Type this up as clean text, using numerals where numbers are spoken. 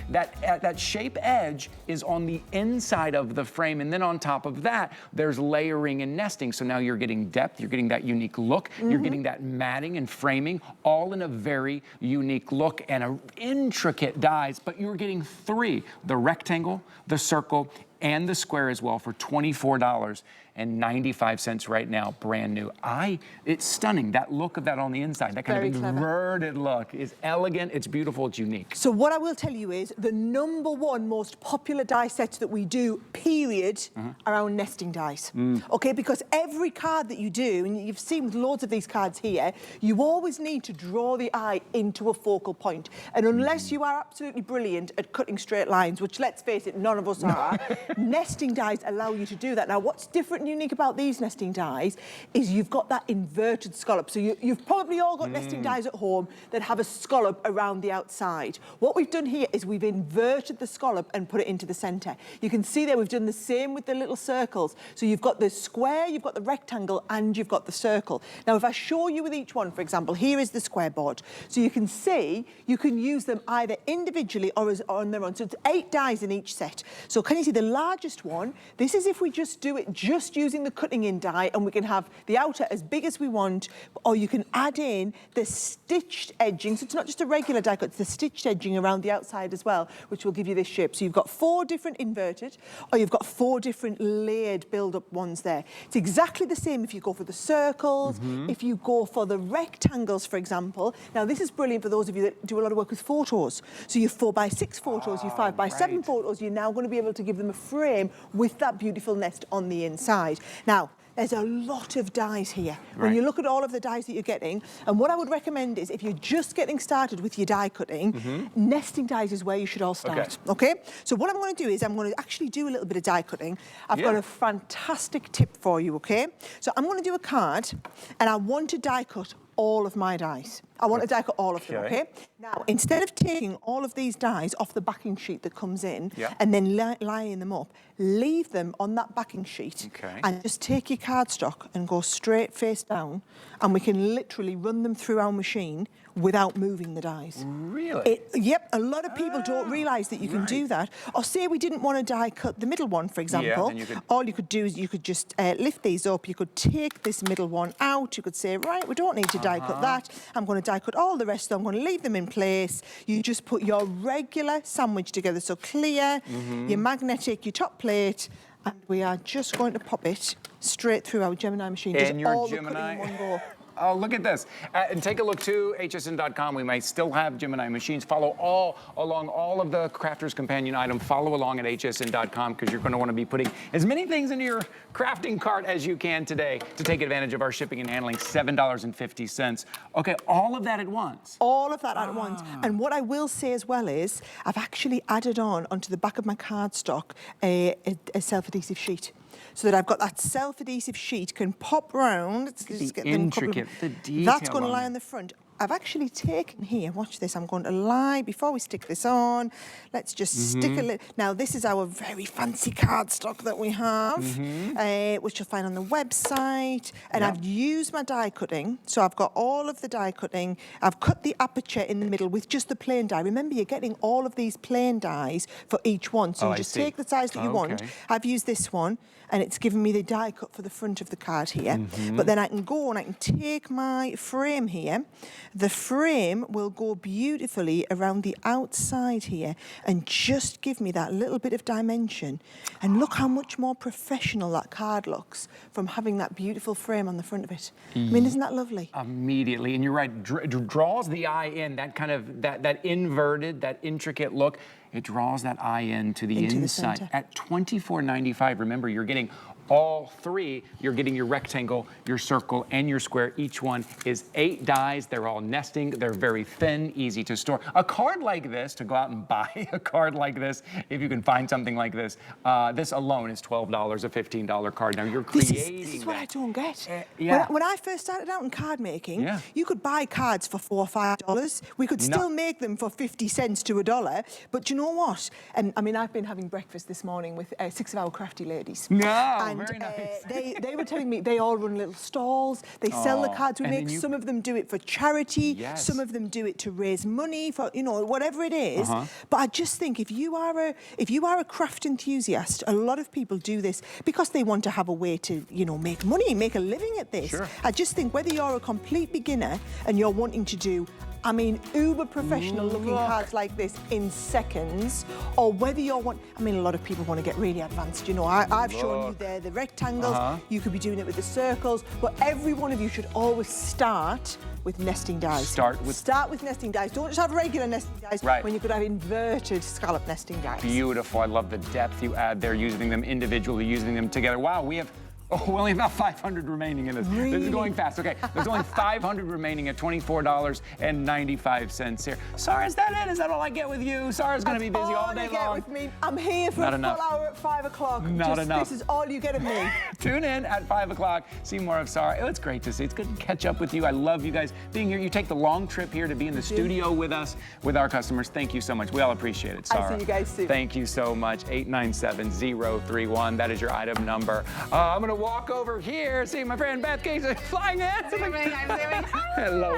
That shape edge is on the inside of the frame, and then on top of that, there's layering and nesting. So now you're getting depth, you're getting that unique look, you're getting that matting and framing, all in a very unique look and intricate dies, but you're getting three, the rectangle, the circle, and the square as well for $24.95 right now, brand new. It's stunning, that look of that on the inside, that kind of inverted look is elegant, it's beautiful, it's unique. So what I will tell you is the #1 most popular die set that we do, period, around nesting dies. Okay, because every card that you do, and you've seen with loads of these cards here, you always need to draw the eye into a focal point. And unless you are absolutely brilliant at cutting straight lines, which let's face it, none of us are, nesting dies allow you to do that. Now, what's different and unique about these nesting dies is you've got that inverted scallop. So you've probably all got nesting dies at home that have a scallop around the outside. What we've done here is we've inverted the scallop and put it into the center. You can see there we've done the same with the little circles. So you've got the square, you've got the rectangle, and you've got the circle. Now, if I show you with each one, for example, here is the square board. So you can see you can use them either individually or on their own. So it's 8 dies in each set. So can you see the largest one? This is if we just do it just using the cutting in die, and we can have the outer as big as we want, or you can add in the stitched edging. So it's not just a regular die cut, it's the stitched edging around the outside as well, which will give you this shape. So you've got 4 different inverted, or you've got 4 different layered build-up ones there. It's exactly the same if you go for the circles, if you go for the rectangles, for example. Now, this is brilliant for those of you that do a lot of work with photos. So your 4x6 photos, your 5x7 photos, you're now going to be able to give them a frame with that beautiful nest on the inside. Now, there's a lot of dies here. When you look at all of the dies that you're getting, and what I would recommend is if you're just getting started with your die cutting, nesting dies is where you should all start, okay? So what I'm going to do is I'm going to actually do a little bit of die cutting. I've got a fantastic tip for you, okay? So I'm going to do a card, and I want to die cut all of my dies. I want to die cut all of them, okay? Now, instead of taking all of these dies off the backing sheet that comes in and then lining them up, leave them on that backing sheet and just take your cardstock and go straight face down, and we can literally run them through our machine without moving the dies. Really? Yep, a lot of people don't realise that you can do that. Or say we didn't want to die cut the middle one, for example. All you could do is you could just lift these up. You could take this middle one out. You could say, right, we don't need to die cut that. I'm going to die cut all the rest. I'm going to leave them in place. You just put your regular sandwich together. So clear, your magnetic, your top plate, and we are just going to pop it straight through our Gemini machine. And your all Gemini. The cutting in one go. Oh, look at this. And take a look too, hsn.com. We might still have Gemini machines. Follow along all of the Crafter's Companion items. Follow along at hsn.com because you're going to want to be putting as many things into your crafting cart as you can today to take advantage of our shipping and handling, $7.50. Okay, all of that at once. All of that at once. And what I will say as well is I've actually added onto the back of my cardstock a self-adhesive sheet. So that I've got that self-adhesive sheet can pop round. Let's just get them intricate, the detail. That's going to lie on the front. I've actually taken here, watch this, I'm going to lie, before we stick this on, let's just stick a little, now this is our very fancy cardstock that we have, which you'll find on the website, and I've used my die cutting, so I've got all of the die cutting, I've cut the aperture in the middle with just the plain die. Remember, you're getting all of these plain dies for each one, so you just take the size that you want. I've used this one, and it's given me the die cut for the front of the card here, but then I can go and I can take my frame here. The frame will go beautifully around the outside here and just give me that little bit of dimension. And look how much more professional that card looks from having that beautiful frame on the front of it. I mean, isn't that lovely? Immediately, and you're right, draws the eye in, that kind of, that inverted, that intricate look. It draws that eye into the inside. At $24.95, remember, you're getting all three. You're getting your rectangle, your circle, and your square. Each one is 8 dies. They're all nesting. They're very thin, easy to store. A card like this, to go out and buy a card like this, if you can find something like this, this alone is $12, a $15 card. Now you're creating This is what I don't get. Yeah. When I first started out in card making, you could buy cards for $4 or $5. We could still make them for 50 cents to $1. But you know what? I mean, I've been having breakfast this morning with 6 of our crafty ladies. No. very nice. They were telling me they all run little stalls. They sell the cards we and make. then you- Some of them do it for charity. Yes. Some of them do it to raise money for, you know, whatever it is. But I just think if you are a craft enthusiast, a lot of people do this because they want to have a way to, you know, make money, make a living at this. Sure. I just think whether you're a complete beginner and you're wanting to do, I mean, uber professional looking cards like this in seconds, or whether you're I mean, a lot of people want to get really advanced. You know, I've shown you there the rectangles. You could be doing it with the circles, but every one of you should always start with nesting dies. Start with nesting dies. Don't just have regular nesting dies when you could have inverted scallop nesting dies. Beautiful. I love the depth you add there, using them individually, using them together. Wow, we only have about 500 remaining in this. Really? This is going fast. Okay, there's only 500 remaining at $24.95 here. Sarah, is that it? Is that all I get with you? Sarah's going to be busy all day long. With me. I'm here for Not a enough. full hour at 5 o'clock. Not enough. This is all you get of me. Tune in at 5 o'clock. See more of Sarah. Oh, it's great to see. It's good to catch up with you. I love you guys being here. You take the long trip here to be in the studio with us, with our customers. Thank you so much. We all appreciate it, Sarah. I'll see you guys soon. Thank you so much. 897-031. That is your item number. I'm going to walk over here. See my friend Beth Casey flying in. I'm zooming. Hello.